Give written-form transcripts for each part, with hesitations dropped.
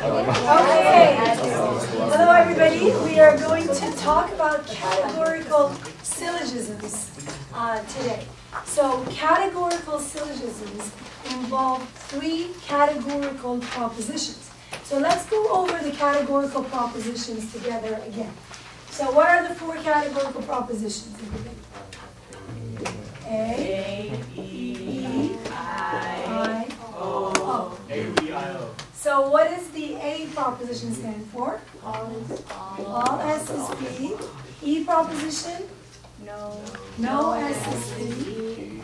Okay. Hello, everybody. We are going to talk about categorical syllogisms today. So, categorical syllogisms involve three categorical propositions. So, let's go over the categorical propositions together again. So, what are the four categorical propositions? A, E, I, O. A-B-I-O. So what does the A proposition stand for? All S is P. E proposition? No S is P.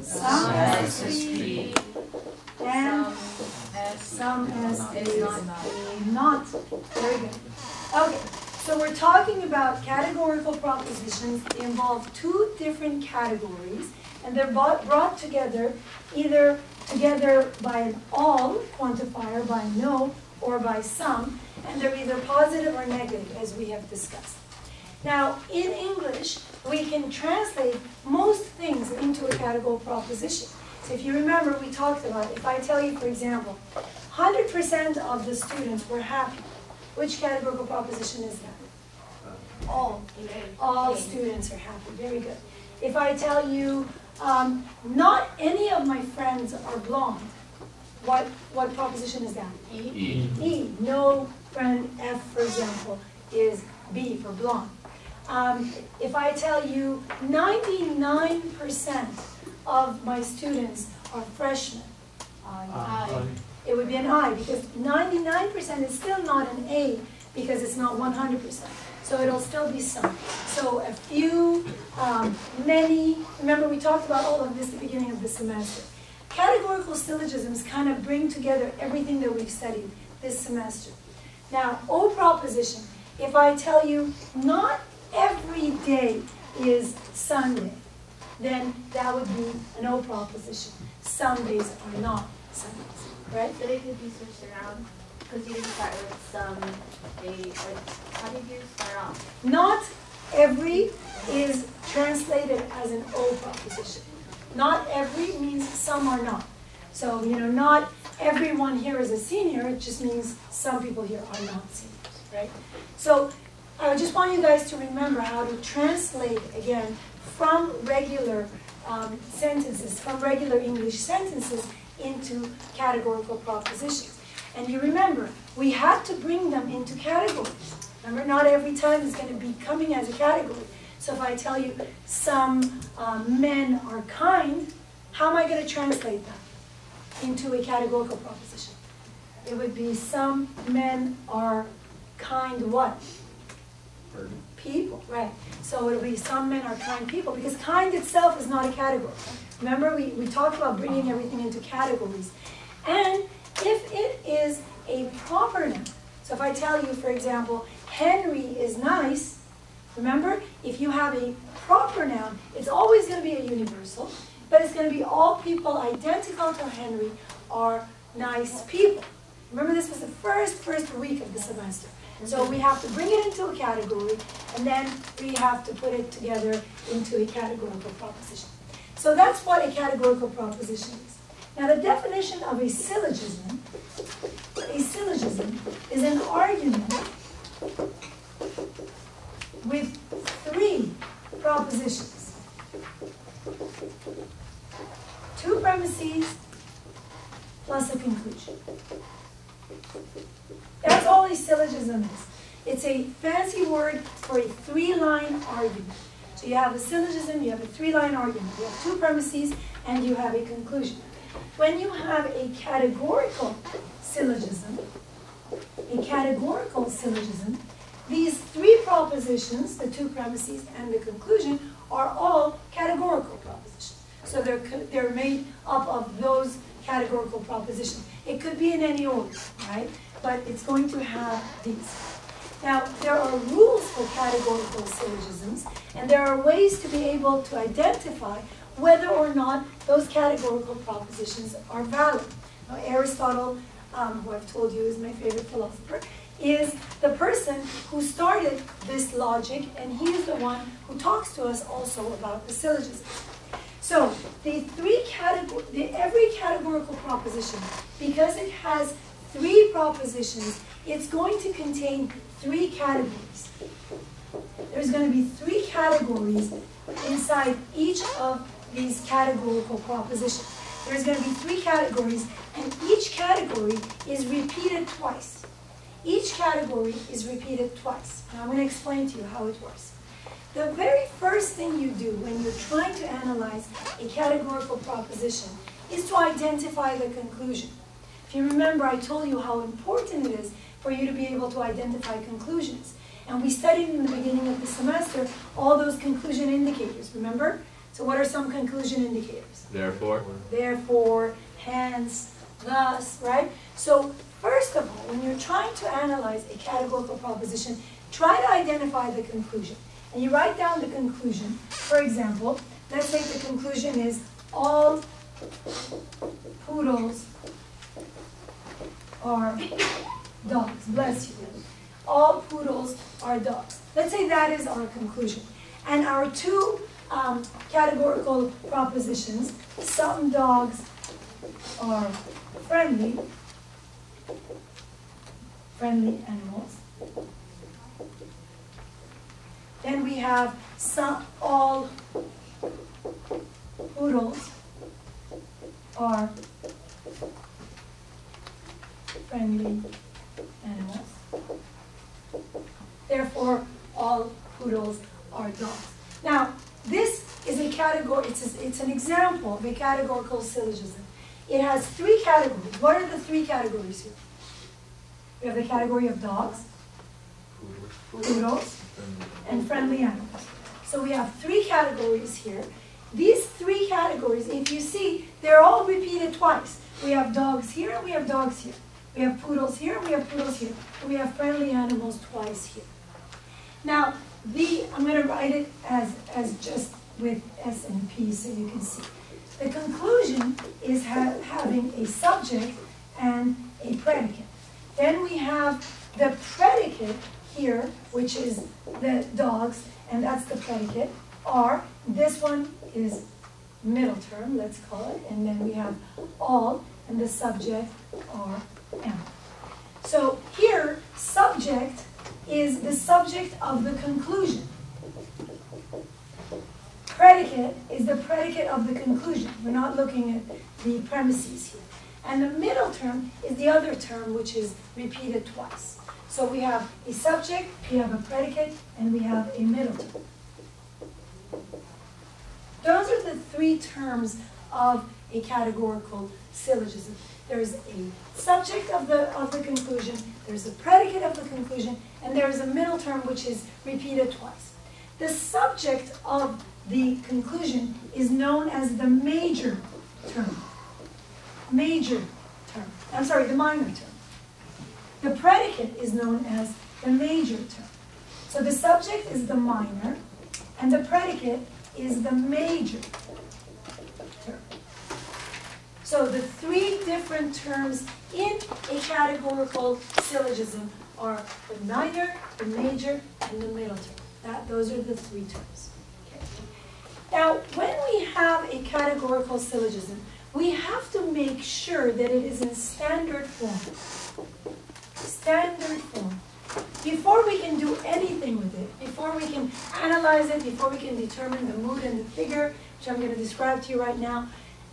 Some S is P. And some S is not. Very good. Okay. So we're talking about categorical propositions that involve two different categories, and they're brought together either together by an all quantifier, by no, or by some, and they're either positive or negative, as we have discussed. Now, in English, we can translate most things into a categorical proposition. So if you remember, we talked about, if I tell you, for example, 100% of the students were happy, which categorical proposition is that? All. All students are happy. Very good. If I tell you, not any of my friends are blonde, what proposition is that? E. E. No friend F, for example, is B for blonde. If I tell you 99% of my students are freshmen, it would be an I, because 99% is still not an A, because it's not 100%. So it'll still be some. So a few, many. Remember, we talked about all of this at the beginning of the semester. Categorical syllogisms kind of bring together everything that we've studied this semester. Now, O proposition, if I tell you not every day is Sunday, then that would be an O proposition. Some days are not Sundays, right? So they could be switched around? Because you didn't start with some, how did you start off? Not every is translated as an O proposition. Not every means some are not. So, not everyone here is a senior, it just means some people here are not seniors, right? So, I just want you guys to remember how to translate, again, from regular sentences, from regular English sentences into categorical propositions. And you remember, we had to bring them into categories. Remember, not every time is going to be coming as a category. So if I tell you some men are kind, how am I going to translate that into a categorical proposition? It would be some men are kind what? People, right. So it'll be some men are kind people, because kind itself is not a category. Remember, we talked about bringing everything into categories. And if it is a proper noun, so if I tell you, for example, Henry is nice, remember, if you have a proper noun, it's always going to be a universal, but it's going to be all people identical to Henry are nice people. Remember, this was the first week of the semester. So we have to bring it into a category, and then we have to put it together into a categorical proposition. So that's what a categorical proposition is. Now, the definition of a syllogism is an argument with three propositions. Two premises plus a conclusion. That's all a syllogism is. It's a fancy word for a three-line argument. So you have a syllogism, you have a three-line argument. You have two premises, and you have a conclusion. When you have a categorical syllogism, these three propositions, the two premises and the conclusion, are all categorical propositions. So they're made up of those categorical propositions. It could be in any order, right? But it's going to have these. Now, there are rules for categorical syllogisms, and there are ways to be able to identify whether or not those categorical propositions are valid. Now, Aristotle, who I've told you is my favorite philosopher, is the person who started this logic, and he is the one who talks to us also about the syllogism. So, every categorical proposition, because it has 3 propositions, it's going to contain 3 categories. There's going to be 3 categories inside each of these categorical propositions. There's going to be 3 categories, and each category is repeated twice. Each category is repeated twice. And I'm going to explain to you how it works. The very first thing you do when you're trying to analyze a categorical proposition is to identify the conclusion. If you remember, I told you how important it is for you to be able to identify conclusions. And we studied in the beginning of the semester all those conclusion indicators, remember? So what are some conclusion indicators? Therefore. Therefore, hence, thus, right? So first of all, when you're trying to analyze a categorical proposition, try to identify the conclusion. And you write down the conclusion. For example, let's say the conclusion is all poodles are dogs. Bless you. All poodles are dogs. Let's say that is our conclusion. And our 2 categorical propositions, some dogs are friendly animals. Then we have all poodles are friendly animals. Therefore, all poodles are dogs. Now, this is a category, it's an example of a categorical syllogism. It has 3 categories. What are the 3 categories here? We have the category of dogs, poodles, and friendly animals. So we have 3 categories here. These 3 categories, if you see, they're all repeated twice. We have dogs here and we have dogs here. We have poodles here and we have poodles here. And we have friendly animals twice here. Now, I'm going to write it as just with S and P so you can see. The conclusion is having a subject and a predicate. Then we have the predicate here, which is the dogs, and that's the predicate, are. This one is middle term, let's call it, and then we have all, and the subject are am. So here, subject is the subject of the conclusion. Predicate is the predicate of the conclusion. We're not looking at the premises here. And the middle term is the other term, which is repeated twice. So we have a subject, we have a predicate, and we have a middle term. Those are the 3 terms of a categorical syllogism. There's a subject of the conclusion, there's a predicate of the conclusion, and there's a middle term which is repeated twice. The subject of the conclusion is known as the major term. Major term. I'm sorry, the minor term. The predicate is known as the major term. So the subject is the minor, and the predicate is the major term. So the 3 different terms in a categorical syllogism are the minor, the major, and the middle term. Those are the 3 terms. Okay. Now, when we have a categorical syllogism, we have to make sure that it is in standard form. Standard form. Before we can do anything with it, before we can analyze it, before we can determine the mood and the figure, which I'm going to describe to you right now,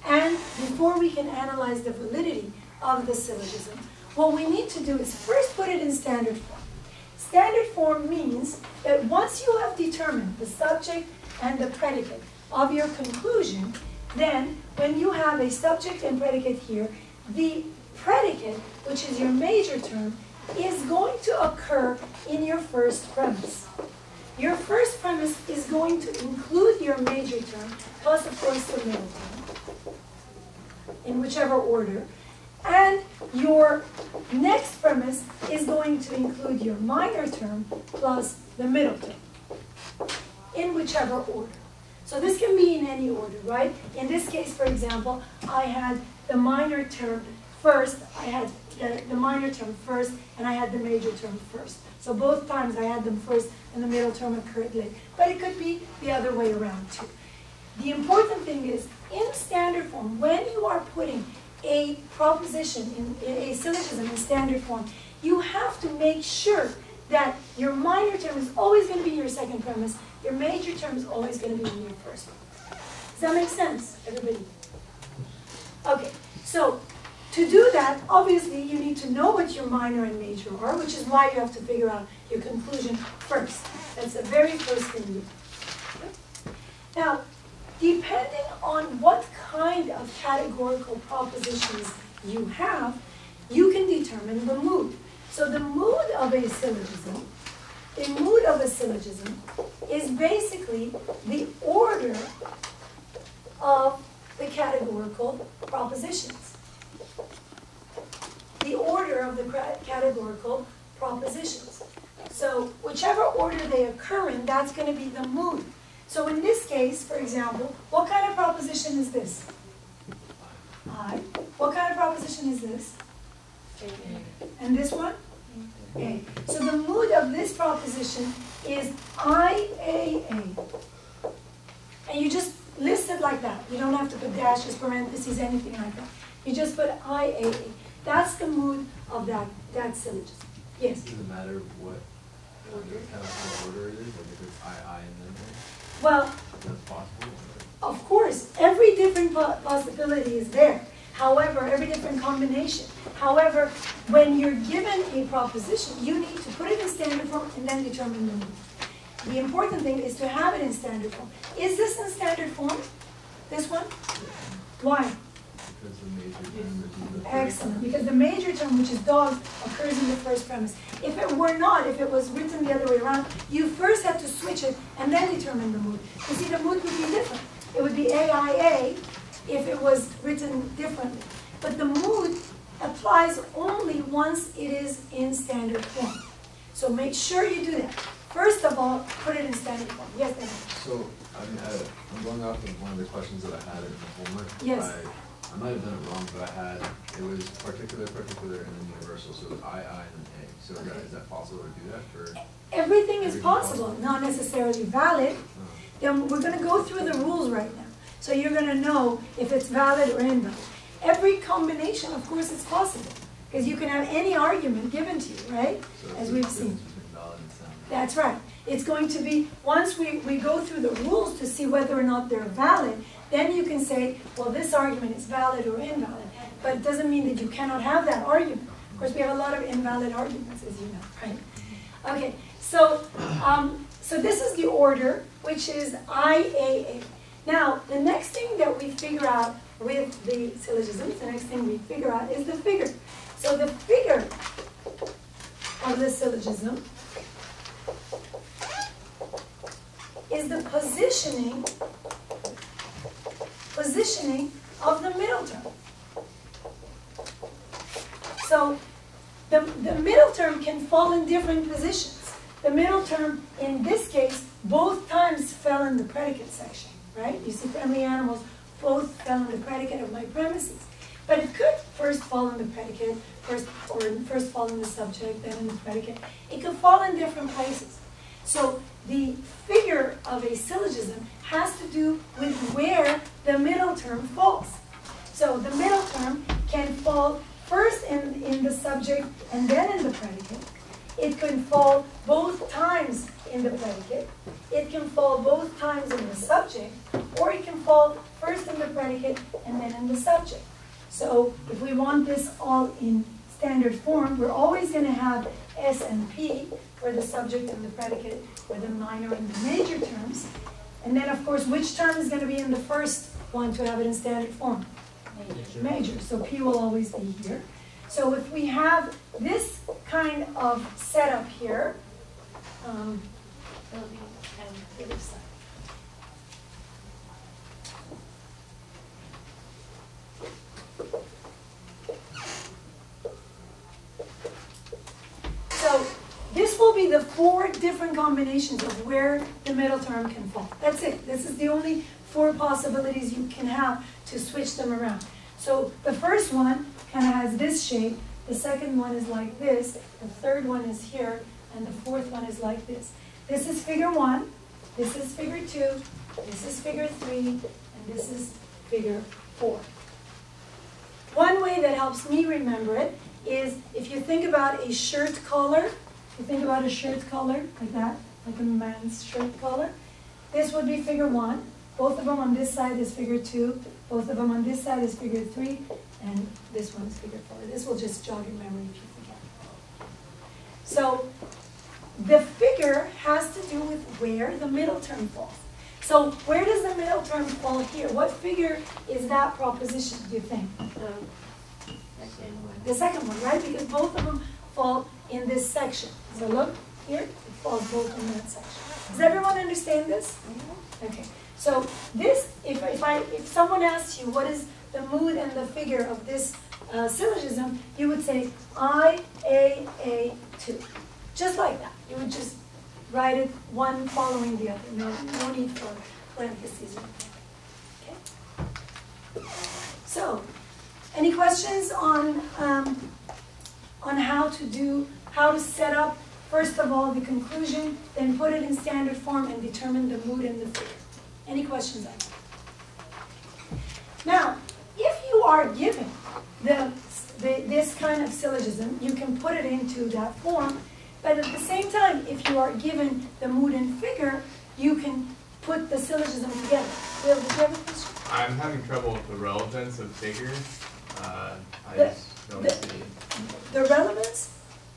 and before we can analyze the validity of the syllogism, what we need to do is first put it in standard form. Standard form means that once you have determined the subject and the predicate of your conclusion, then when you have a subject and predicate here, the predicate, which is your major term, is going to occur in your first premise. Your first premise is going to include your major term, plus of course the middle term, in whichever order. And your next premise is going to include your minor term, plus the middle term, in whichever order. So this can be in any order, right? In this case, for example, I had the minor term first, I had the minor term first, and I had the major term first. So both times I had them first, and the middle term occurred late. But it could be the other way around, too. The important thing is, in standard form, when you are putting a proposition, in a syllogism in standard form, you have to make sure that your minor term is always going to be your second premise, your major term is always going to be in your first one. Does that make sense, everybody? Okay, so to do that, obviously you need to know what your minor and major are, which is why you have to figure out your conclusion first. That's the very first thing you do. Now, depending on what kind of categorical propositions you have, you can determine the mood. So the mood of a syllogism, is basically the order of the categorical propositions. The order of the categorical propositions. So whichever order they occur in, that's going to be the mood. So in this case, for example, what kind of proposition is this? I. What kind of proposition is this? A. And this one? A. So the mood of this proposition is IAA. And you just list it like that. You don't have to put dashes, parentheses, anything like that. You just put IAA. That's the mood of that syllogism. Yes? Does it matter what kind of order it is? Like if it's I, and then A? Well, That's possible? of course, every different possibility is there. However, every different combination. However, when you're given a proposition, you need to put it in standard form and then determine the mood. The important thing is to have it in standard form. Is this in standard form? This one? Why? Because the major term is in the Excellent. Because the major term, which is dog, occurs in the first premise. If it were not, if it was written the other way around, you first have to switch it and then determine the mood. You see, the mood would be different. It would be AIA if it was written differently. But the mood applies only once it is in standard form. So make sure you do that. First of all, put it in standard form. Yes, Dan? So, I'm going off of one of the questions that I had in the homework. Yes. I might have done it wrong, but it was particular, and then universal. So it was I, and then A. So Okay. is that possible to do that? Or Everything is possible, not necessarily valid. Then we're going to go through the rules right now. So you're going to know if it's valid or invalid. Every combination, of course, is possible. Because you can have any argument given to you, right? So As it's we've the seen. difference between valid and sound. That's right. It's going to be, once we go through the rules to see whether or not they're valid, then you can say, well, this argument is valid or invalid. But it doesn't mean that you cannot have that argument. Of course, we have a lot of invalid arguments, as you know, right? Okay, so this is the order, which is IAA. Now, the next thing that we figure out with the syllogisms, the next thing we figure out is the figure. So the figure of the syllogism is the positioning of the middle term. So the middle term can fall in different positions. The middle term, in this case, both times fell in the predicate section, right? You see friendly animals both fell in the predicate of my premises. But it could first fall in the predicate, first fall in the subject, then in the predicate. It could fall in different places. So the figure of a syllogism has to do with where the middle term falls. So the middle term can fall first in the subject and then in the predicate. It can fall both times in the predicate. It can fall both times in the subject, or it can fall first in the predicate and then in the subject. So if we want this all in standard form, we're always going to have S and P for the subject and the predicate, for the minor and the major terms. And then, of course, which term is going to be in the first one to have it in standard form? Major. So P will always be here. So if we have this kind of setup here, it'll be on the other side. So this will be the 4 different combinations of where the middle term can fall. That's it. This is the only 4 possibilities you can have to switch them around. So the first one kind of has this shape. The second one is like this. The third one is here. And the fourth one is like this. This is figure 1. This is figure 2. This is figure 3. And this is figure 4. one way that helps me remember it is if you think about a shirt collar, you think about a shirt collar like that, like a man's shirt collar. This would be figure 1. Both of them on this side is figure 2. Both of them on this side is figure 3. And this one is figure 4. This will just jog your memory if you forget. So the figure has to do with where the middle term falls. So where does the middle term fall here? What figure is that proposition, do you think? The second one, right? Because both of them fall in this section. So look here, it falls both in that section. Does everyone understand this? Okay. So this, if someone asks you what is the mood and the figure of this syllogism, you would say I-A-A-2. Just like that. You would just write it one following the other. No need for parentheses. Okay. So, any questions on how to set up, first of all, the conclusion, then put it in standard form and determine the mood and the figure? Any questions on that? Now, if you are given this kind of syllogism, you can put it into that form, but at the same time, if you are given the mood and figure, you can put the syllogism together. Will, did you have a question? I'm having trouble with the relevance of figure. I just don't see the relevance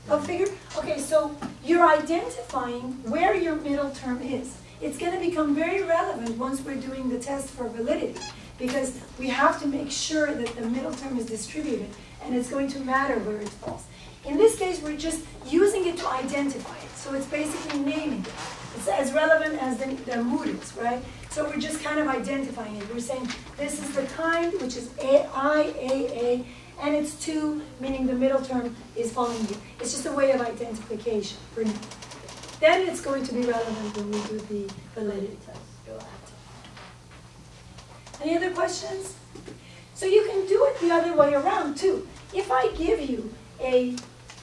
of figure? Okay, so you're identifying where your middle term is. It's going to become very relevant once we're doing the test for validity, because we have to make sure that the middle term is distributed, and it's going to matter where it falls. In this case, we're just using it to identify it. So it's basically naming it. It's as relevant as the mood is, right? So we're just kind of identifying it. We're saying this is the kind, which is I-A-A, and it's 2, meaning the middle term is falling here. It's just a way of identification for now. Then it's going to be relevant when we do the validity test. Any other questions? So you can do it the other way around too. If I give you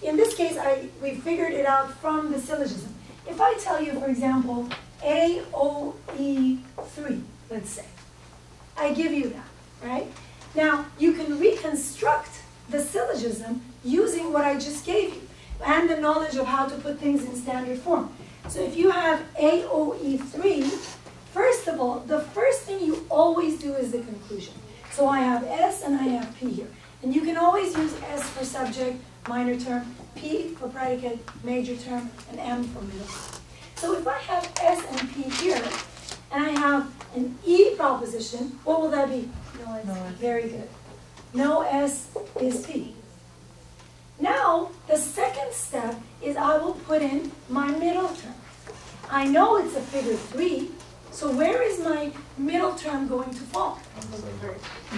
in this case, we figured it out from the syllogism. If I tell you, for example, AOE3, let's say, I give you that, right? Now, you can reconstruct the syllogism using what I just gave you and the knowledge of how to put things in standard form. So if you have AOE3, first of all, the first thing you always do is the conclusion. So I have S and I have P here. And you can always use S for subject, minor term, P for predicate, major term, and M for middle term. So if I have S and P here, and I have an E proposition, what will that be? No S. Very good. No S is P. Now, the second step is I will put in my middle term. I know it's a figure 3, so where is my middle term going to fall?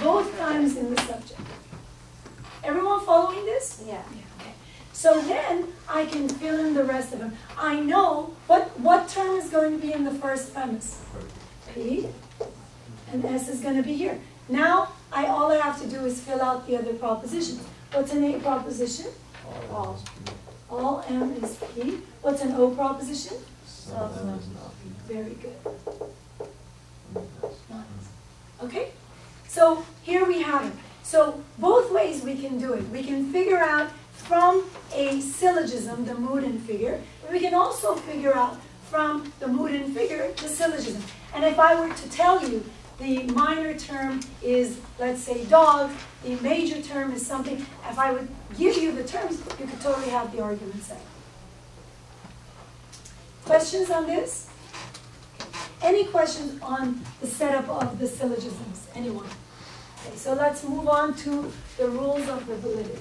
Both times in the subject. Everyone following this? Yeah. Okay. So then I can fill in the rest of them. I know what term is going to be in the first premise? P, and S is going to be here. Now, all I have to do is fill out the other propositions. What's an A proposition? All. All M is P. What's an O proposition? Very good. Nice. Okay? So here we have it. So both ways we can do it. We can figure out from a syllogism the mood and figure. But we can also figure out from the mood and figure the syllogism. And if I were to tell you the minor term is, let's say, dog, the major term is something, if I would give you the terms, you could totally have the argument set. Questions on this? Any questions on the setup of the syllogisms? Anyone? Okay, so let's move on to the rules of the validity.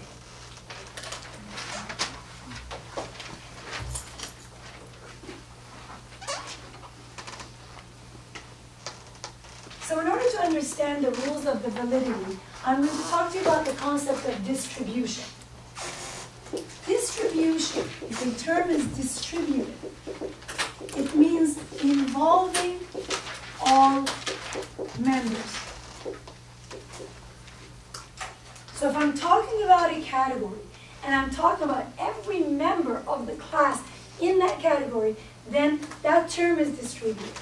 So in order to understand the rules of the validity, I'm going to talk to you about the concept of distribution. Distribution, if a term is distributed, it means involving all members. So if I'm talking about a category, and I'm talking about every member of the class in that category, then that term is distributed.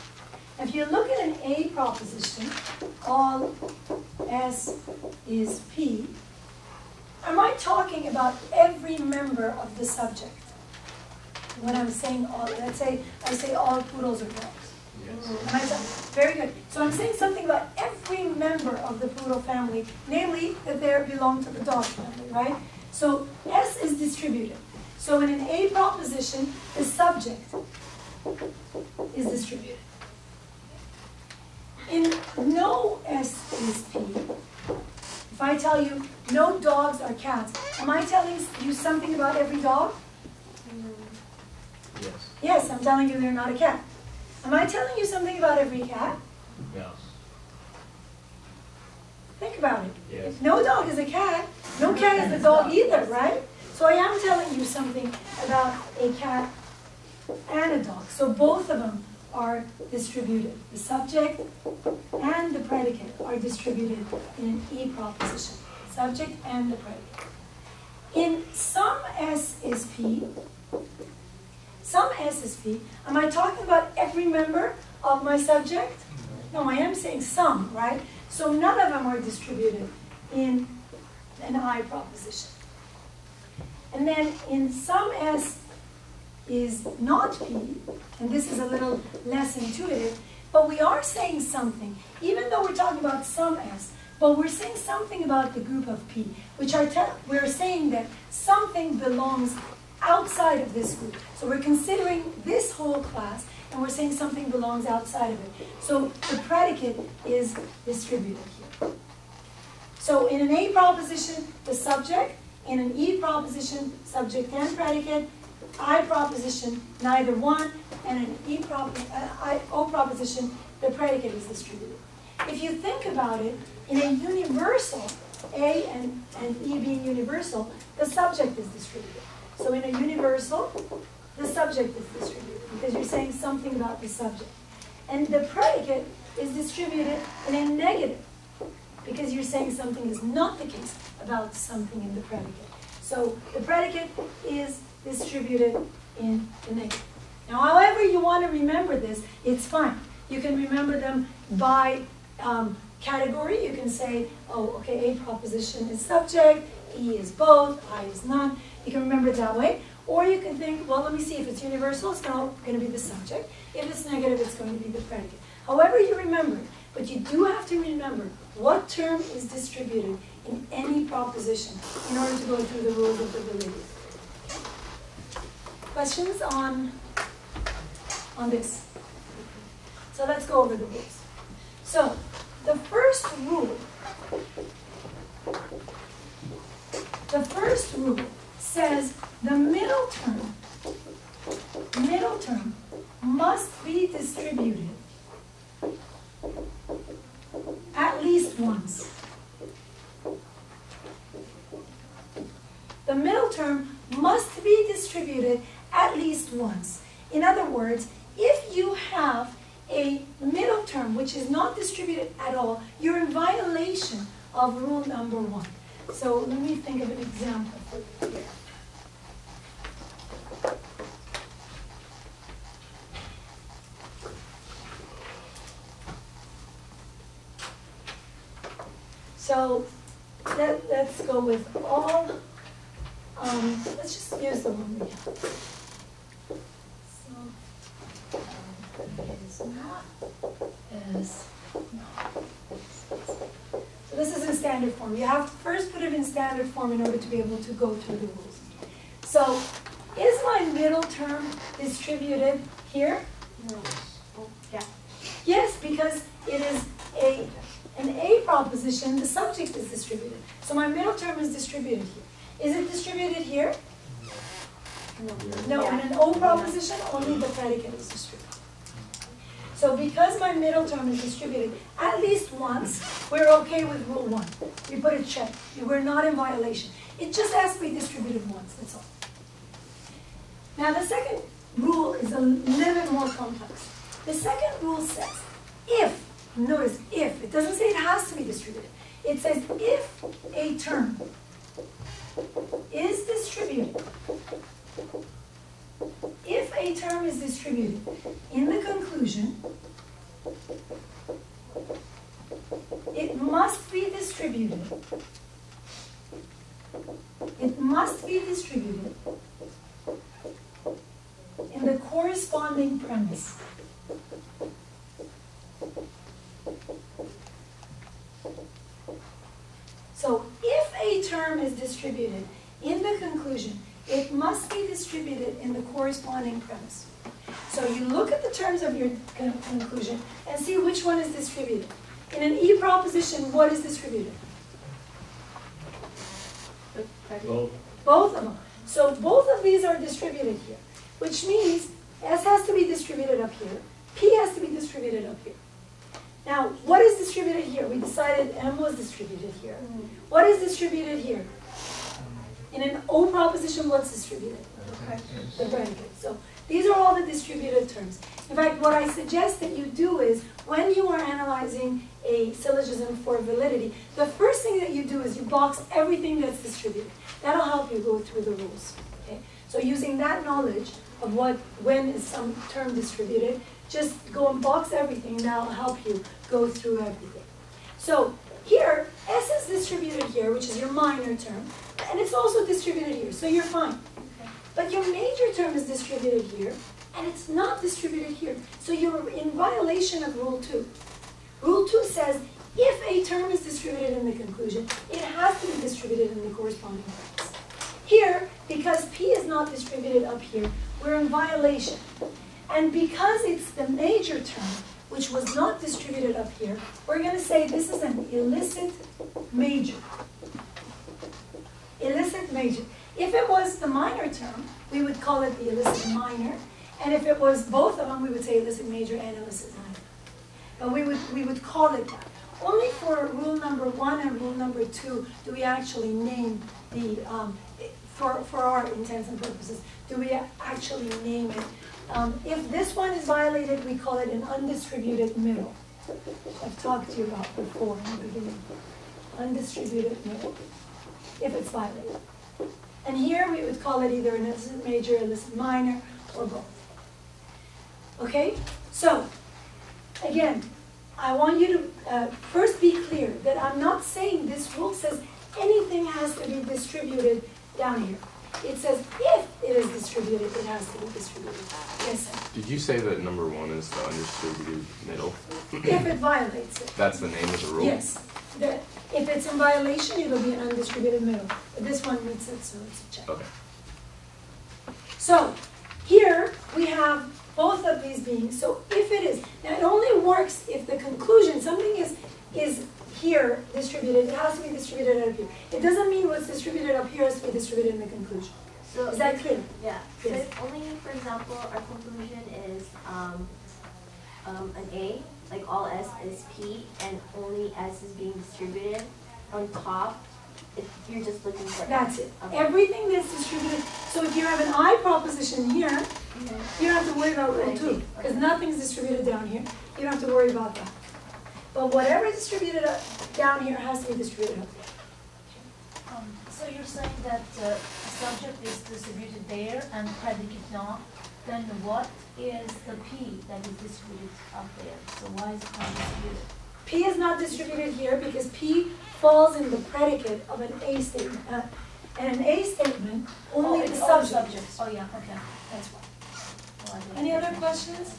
If you look at an A proposition, all S is P, am I talking about every member of the subject? When I'm saying all, let's say I say all poodles are dogs. Yes. Very good. So I'm saying something about every member of the poodle family, namely that they belong to the dog family, right? So S is distributed. So in an A proposition, the subject is distributed. In no S is P, if I tell you no dogs are cats, am I telling you something about every dog? Yes. Yes, I'm telling you they're not a cat. Am I telling you something about every cat? No. Think about it. Yes. If no dog is a cat, no cat is a dog either, right? So I am telling you something about a cat and a dog. So both of them are distributed. The subject and the predicate are distributed in an E proposition. Subject and the predicate. In some S is P, some S is P, am I talking about every member of my subject? No, I am saying some, right? So none of them are distributed in an I proposition. And then in some S is not P, and this is a little less intuitive, but we are saying something, even though we're talking about some S, but we're saying something about the group of P, which we're saying that something belongs outside of this group. So we're considering this whole class, and we're saying something belongs outside of it. So the predicate is distributed here. So in an A proposition, the subject, in an E proposition, subject and predicate, I proposition, neither one, and an O proposition, the predicate is distributed. If you think about it, in a universal, A and E being universal, the subject is distributed. So in a universal, the subject is distributed because you're saying something about the subject. And the predicate is distributed in a negative because you're saying something is not the case about something in the predicate. So the predicate is distributed in the negative. Now, however you want to remember this, it's fine. You can remember them by category. You can say, oh, okay, A proposition is subject, E is both, I is none. You can remember it that way. Or you can think, well, let me see, if it's universal, it's going to be the subject. If it's negative, it's going to be the predicate. However you remember it, but you do have to remember what term is distributed in any proposition in order to go through the rules of the validity. Questions on this? So let's go over the rules. So the first rule says the middle term must be distributed at least once. The middle term must be distributed at least once. In other words, if you have a middle term which is not distributed at all, you're in violation of rule number 1. So let me think of an example for you here. So let's go with all, let's just use the one we have. So it is not as, no. So this is in standard form. You have to first put it in standard form in order to be able to go through the rules. So is my middle term distributed here? No. Oh, yeah. Yes, because it is an A proposition, the subject is distributed. So my middle term is distributed here. Is it distributed here? No, in an O proposition, only the predicate is distributed. So because my middle term is distributed at least once, we're okay with rule 1. We put a check. We're not in violation. It just has to be distributed once, that's all. Now the second rule is a little bit more complex. The second rule says, if, notice if, it doesn't say it has to be distributed. It says if a term is distributed, if a term is distributed in the conclusion, it must be distributed it must be distributed in the corresponding premise. So if a term is distributed in the conclusion, it must be distributed in the corresponding premise. So you look at the terms of your conclusion and see which one is distributed. In an E proposition, what is distributed? Both of them. So both of these are distributed here, which means S has to be distributed up here, P has to be distributed up here. Now, what is distributed here? We decided M was distributed here. What is distributed here? In an O proposition, what's distributed? The predicate. So these are all the distributed terms. In fact, what I suggest that you do is, when you are analyzing a syllogism for validity, the first thing that you do is you box everything that's distributed. That'll help you go through the rules. Okay? So using that knowledge of when is some term distributed, just go and box everything. That'll help you go through everything. So here, S is distributed here, which is your minor term, and it's also distributed here, so you're fine. But your major term is distributed here, and it's not distributed here. So you're in violation of Rule 2. Rule 2 says, if a term is distributed in the conclusion, it has to be distributed in the corresponding premise. Here, because P is not distributed up here, we're in violation. And because it's the major term, which was not distributed up here, we're going to say this is an illicit major. Illicit major. If it was the minor term, we would call it the illicit minor. And if it was both of them, we would say illicit major and illicit minor. But we would call it that. Only for rule number 1 and rule number 2 do we actually name the, for our intents and purposes, do we actually name it. If this one is violated, we call it an undistributed middle. I've talked to you about before in the beginning. Undistributed middle, if it's violated. And here we would call it either an illicit major, illicit minor, or both. Okay? So, again, I want you to first be clear that I'm not saying this rule says anything has to be distributed down here. It says if it is distributed, it has to be distributed. Yes, sir. Did you say that number 1 is the undistributed middle? If it violates it. That's the name of the rule? Yes. If it's in violation, it'll be an undistributed middle. But this one meets it, so it's a check. Okay. So here we have both of these being. So if it is, now it only works if the conclusion, something is here distributed, it has to be distributed up here. It doesn't mean what's distributed up here has to be distributed in the conclusion. So is that clear? Yeah. So Yes. if only, for example, our conclusion is an A, like all S is P, and only S is being distributed on top, you're just looking for That's it. Okay. Everything that's distributed. So if you have an I proposition here, you don't have to worry about rule 2, because nothing's distributed down here. You don't have to worry about that. But whatever is distributed down here has to be distributed up there. So you're saying that subject is distributed there and predicate not, then what is the P that is distributed up there? So why is it not distributed? P is not distributed here because P falls in the predicate of an A statement. And an A statement, only the it's all subject. subjects. Oh yeah, okay. That's why. Oh, I didn't Any get other it. questions?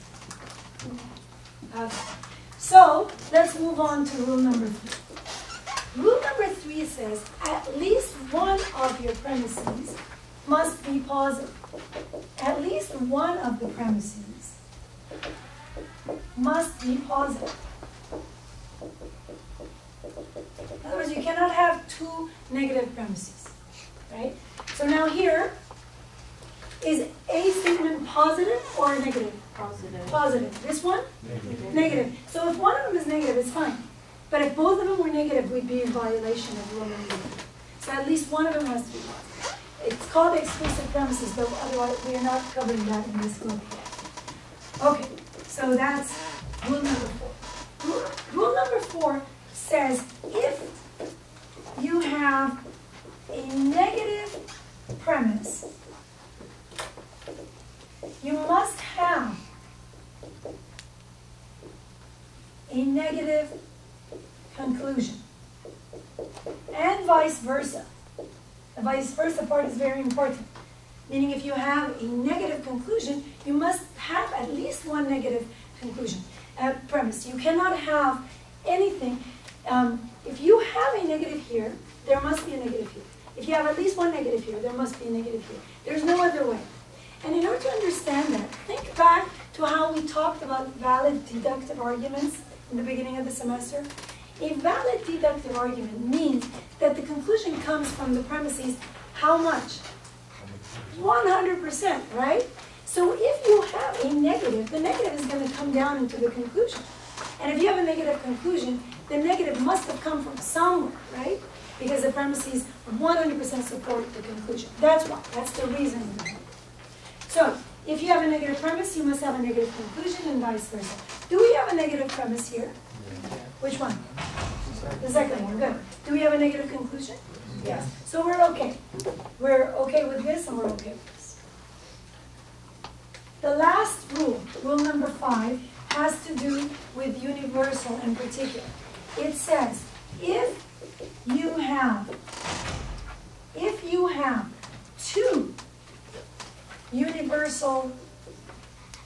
So let's move on to rule number 3. Rule number 3 says at least one of your premises must be positive. At least one of the premises must be positive. In other words, you cannot have 2 negative premises, right? So now here, is A statement positive or negative? positive. Positive. This one? Negative. So if one of them is negative, it's fine. But if both of them were negative, we'd be in violation of rule number 3. So at least one of them has to be positive. It's called exclusive premises, but otherwise we are not covering that in this book yet. Okay, so that's rule number 4. Rule number 4 says if you have a negative premise, you must have a negative conclusion, and vice versa. vice versa part is very important. Meaning if you have a negative conclusion, you must have at least one negative conclusion, premise. You cannot have anything. If you have a negative here, there must be a negative here. If you have at least one negative here, there must be a negative here. There's no other way. And in order to understand that, think back to how we talked about valid deductive arguments in the beginning of the semester. A valid deductive argument means that the conclusion comes from the premises, how much? 100%, right? So if you have a negative, the negative is going to come down into the conclusion. And if you have a negative conclusion, the negative must have come from somewhere, right? Because the premises 100% support the conclusion. That's why. That's the reason. So, if you have a negative premise, you must have a negative conclusion and vice versa. Do we have a negative premise here? Which one? The second one. Good. Do we have a negative conclusion? Yes. So we're okay. We're okay with this and we're okay with this. The last rule, rule number 5, has to do with universal and particular. It says, if you have two universal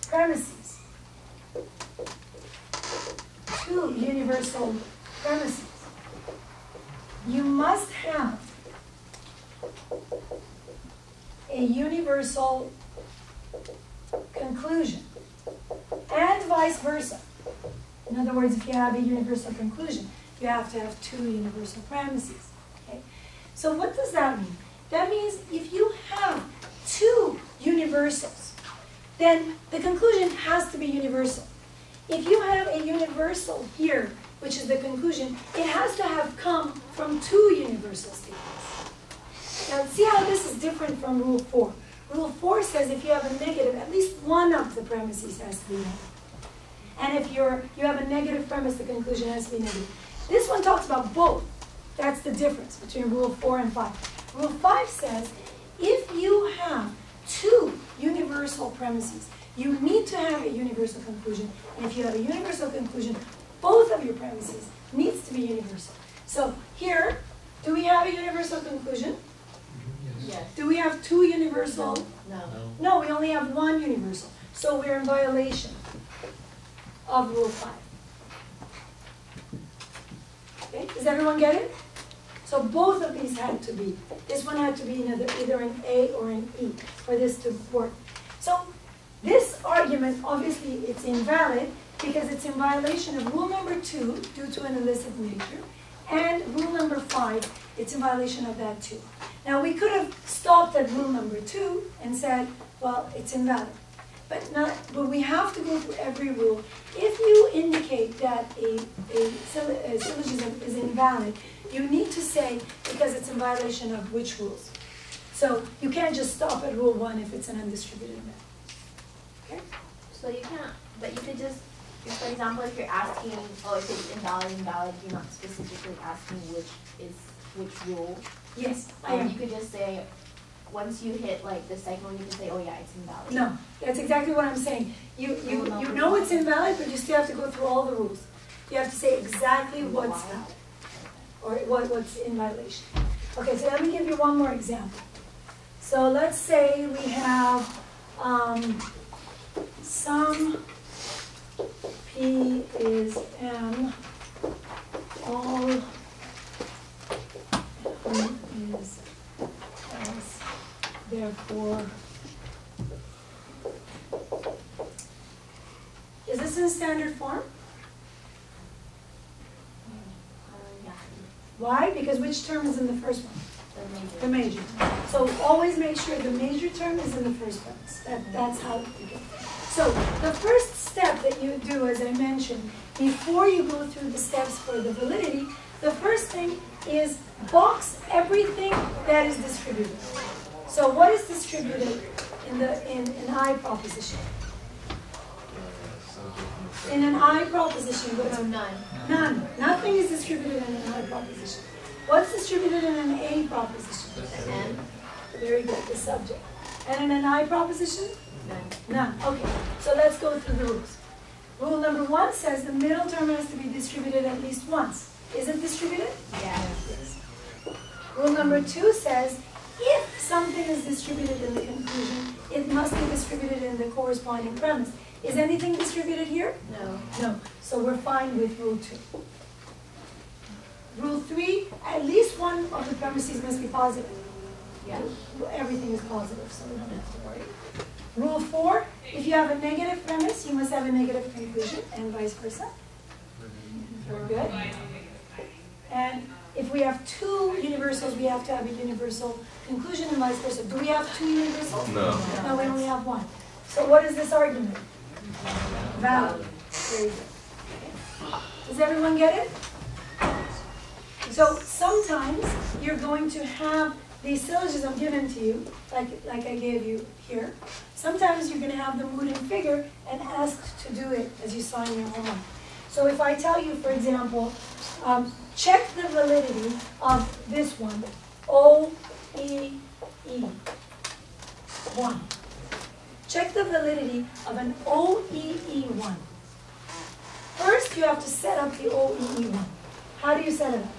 premises, you must have a universal conclusion, and vice versa. In other words, if you have a universal conclusion, you have to have two universal premises. Okay? So what does that mean? That means if you have two universals, then the conclusion has to be universal. If you have a universal here, which is the conclusion, it has to have come from two universal statements. Now see how this is different from rule 4. Rule 4 says if you have a negative, at least one of the premises has to be negative. And if you have a negative premise, the conclusion has to be negative. This one talks about both. That's the difference between rule 4 and 5. Rule 5 says if you have two universal premises, you need to have a universal conclusion. And if you have a universal conclusion, both of your premises needs to be universal. So here, do we have a universal conclusion? Yes. Do we have two universal? No. No, we only have one universal. So we're in violation of rule 5. Okay, does everyone get it? So both of these had to be. This one had to be either an A or an E for this to work. So this argument, obviously, it's invalid because it's in violation of rule number 2 due to an illicit nature, and rule number 5, it's in violation of that too. Now we could have stopped at rule number 2 and said, well, it's invalid. But we have to go through every rule. If you indicate that a syllogism is invalid, you need to say because it's in violation of which rules. So you can't just stop at rule 1 if it's an undistributed method. Okay? So you can't, but you could just, for example, if you're asking, oh, if it's invalid, you're not specifically asking which rule. Yes, I am. You could just say, once you hit like the second one, you can say, oh yeah, it's invalid. No, that's exactly what I'm saying. You know it's invalid, but you still have to go through all the rules. You have to say exactly what's valid or what's in violation. Okay, so let me give you one more example. So let's say we have some P is M, all M is S, therefore, is this in standard form? Yeah. Why? Because which term is in the first one? The major. The major. So always make sure the major term is in the first premise. That's how you get. So the first step that you do, as I mentioned, before you go through the steps for the validity, the first thing is box everything that is distributed. So what is distributed in an I proposition? In an I proposition, what's None. none. Nothing is distributed in an I proposition. What's distributed in an A proposition? N. Very good, the subject. And in an I proposition? None. None. Okay, so let's go through the rules. Rule number 1 says the middle term has to be distributed at least once. Is it distributed? Yeah. Yes. Rule number 2 says is distributed in the conclusion, it must be distributed in the corresponding premise. Is anything distributed here? No. No. So we're fine with rule 2. Rule 3, at least one of the premises must be positive. Yeah. Everything is positive, so we don't have to worry. Rule 4, if you have a negative premise, you must have a negative conclusion, and vice versa. Good. And if we have 2 universals, we have to have a universal conclusion, and vice versa. Do we have 2 universals? No. No, we only have 1. So what is this argument? Valid. Very good. Does everyone get it? So sometimes you're going to have the syllogism given to you, like I gave you here. Sometimes you're going to have the mood and figure and asked to do it as you saw in your homework. So if I tell you, for example, check the validity of this one, O-E-E, 1. Check the validity of an O-E-E-1. First, you have to set up the O-E-E-1. How do you set it up?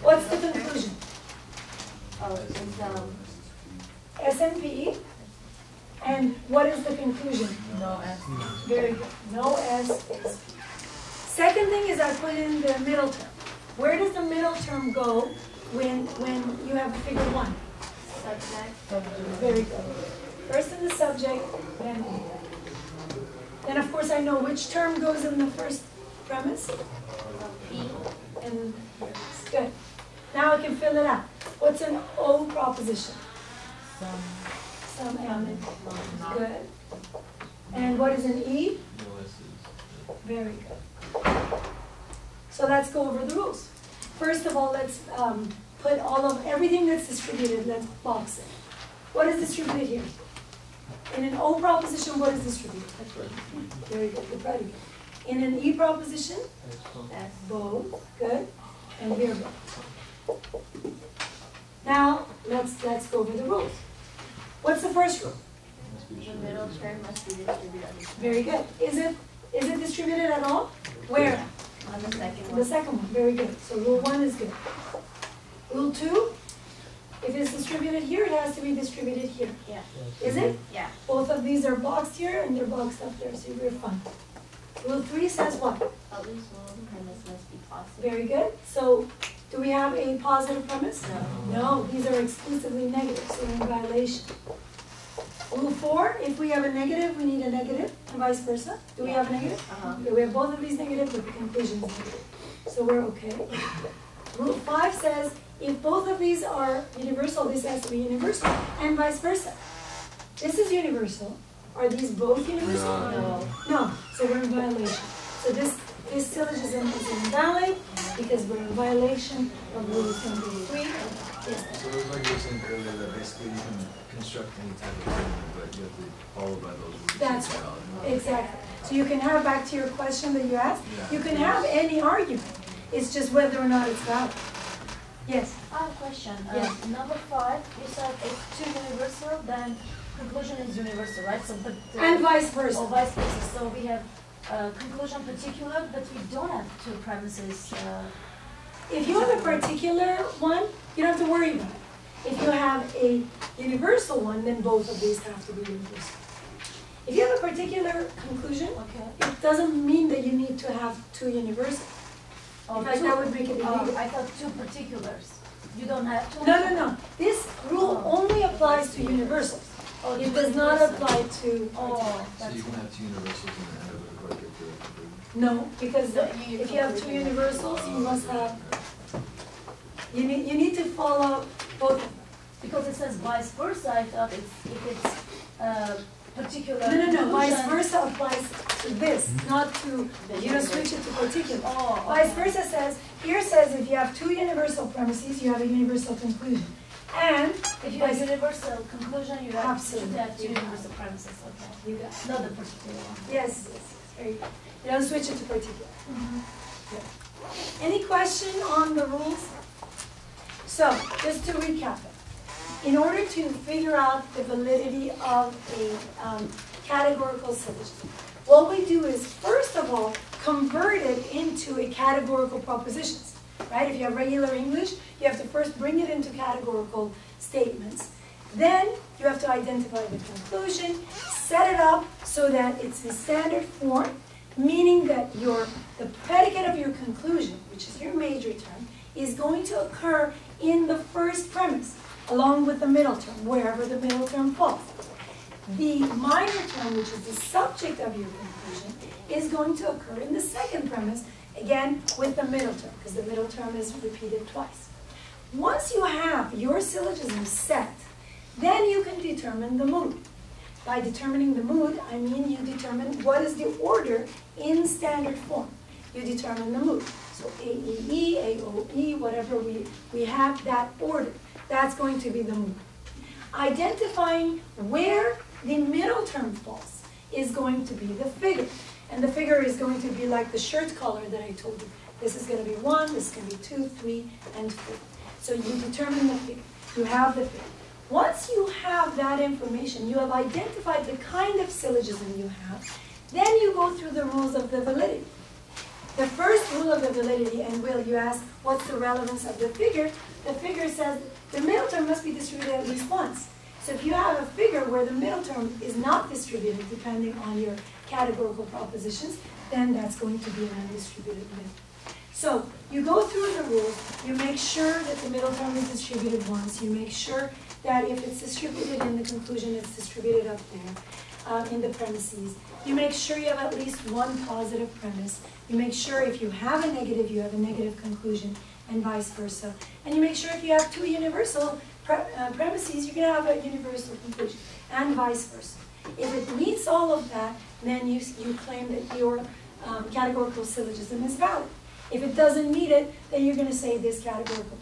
What's the conclusion? Oh, it's S and P. And what is the conclusion? No S. Very good. No S is P. Second thing is I put in the middle term. Where does the middle term go when you have figure 1? subject. Very good. First in the subject, then E. Then of course I know which term goes in the first premise. P. And good. Now I can fill it out. What's an O proposition? Some element. Good. And what is an E? Very good. So let's go over the rules. First of all, let's put everything that's distributed, let's box it. What is distributed here? In an O proposition, what is distributed? Very good, the predicate. In an E proposition, that's both. Good. And here both. Now let's go over the rules. What's the first rule? The middle term must be distributed. Very good. Is it distributed at all? Where? On the second one. The second one. Very good. So rule 1 is good. Rule 2, if it's distributed here, it has to be distributed here. Yeah. Is it? Yeah. Both of these are boxed here and they're boxed up there, so you're fine. Rule 3 says what? At least one premise must be positive. Very good. So do we have a positive premise? No. No, these are exclusively negative, so we're in violation. Rule 4, if we have a negative, we need a negative, and vice versa. Do we have a negative? Uh-huh. Yeah, we have both of these negative, but the conclusion is negative. So we're okay. Rule 5 says, if both of these are universal, this has to be universal, and vice versa. This is universal. Are these both universal? No. No, so we're in violation. So this syllogism is invalid because we're in violation of rules number 3. Yes. So it was like you were saying earlier that basically you can construct any type of argument, but you have to follow by those rules. That's right. Exactly. So you can have, back to your question that you asked, you can have any argument. It's just whether or not it's valid. Yes? I have a question. Yes. Number 5, you said if 2 universal, then conclusion is universal, right? So, but And vice versa. or vice versa. So we have conclusion particular, but we don't have 2 premises. If you have a particular one, you don't have to worry about it. If you have a universal one, then both of these have to be universal. If you have a particular conclusion, Okay. it doesn't mean that you need to have 2 universals. In fact, that would make it illegal. I thought 2 particulars. You don't have 2? No. This rule only applies to universals. Oh, It does not apply to Oh, So that's you can have two universals in the end of a particular conclusion. No, because if you have 2 universals, you must have, you need to follow both of them. because it says vice versa. I thought if it's particular. No, vice conclusion- versa applies to this, not to, you don't switch it to particular. Oh, Vice okay. versa says, here says if you have 2 universal premises, you have a universal conclusion. And If you have universal conclusion, you have Absolutely. should have 2 universal premises. Okay. you got it. Not the particular one. Yes, very good. You don't switch it to particular. Any question on the rules? So, just to recap it. In order to figure out the validity of a categorical syllogism, what we do is, first of all, convert it into a categorical propositions. Right? If you have regular English, you have to first bring it into categorical statements. Then you have to identify the conclusion, set it up so that it's in standard form, meaning that the predicate of your conclusion, which is your major term, is going to occur in the first premise, along with the middle term, wherever the middle term falls. The minor term, which is the subject of your conclusion, is going to occur in the second premise, again with the middle term, because the middle term is repeated twice. Once you have your syllogism set, then you can determine the mood. By determining the mood, I mean you determine what is the order in standard form. You determine the mood. So AEE, AOE, whatever we have that order. That's going to be the mood. Identifying where the middle term falls is going to be the figure. And the figure is going to be like the shirt color that I told you. This is going to be 1, this is going to be 2, 3, and 4. So you determine the figure. You have the figure. Once you have that information, you have identified the kind of syllogism you have, then you go through the rules of the validity. The first rule of the validity, and Will, you ask, what's the relevance of the figure? The figure says the middle term must be distributed at least once. So if you have a figure where the middle term is not distributed, depending on your categorical propositions, then that's going to be an undistributed middle. So you go through the rules, you make sure that the middle term is distributed once, you make sure that if it's distributed in the conclusion, it's distributed up there in the premises. You make sure you have at least one positive premise. You make sure if you have a negative, you have a negative conclusion, and vice versa. And you make sure if you have two universal premises, you're going to have a universal conclusion, and vice versa. If it meets all of that, then you claim that your categorical syllogism is valid. If it doesn't meet it, then you're going to say this categorical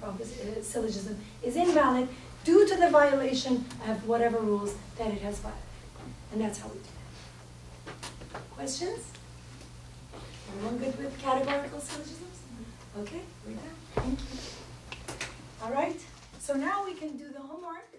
syllogism is invalid due to the violation of whatever rules that it has violated. And that's how we do that. Questions? Everyone good with categorical syllogisms? Okay, we're done. Thank you. All right, so now we can do the homework.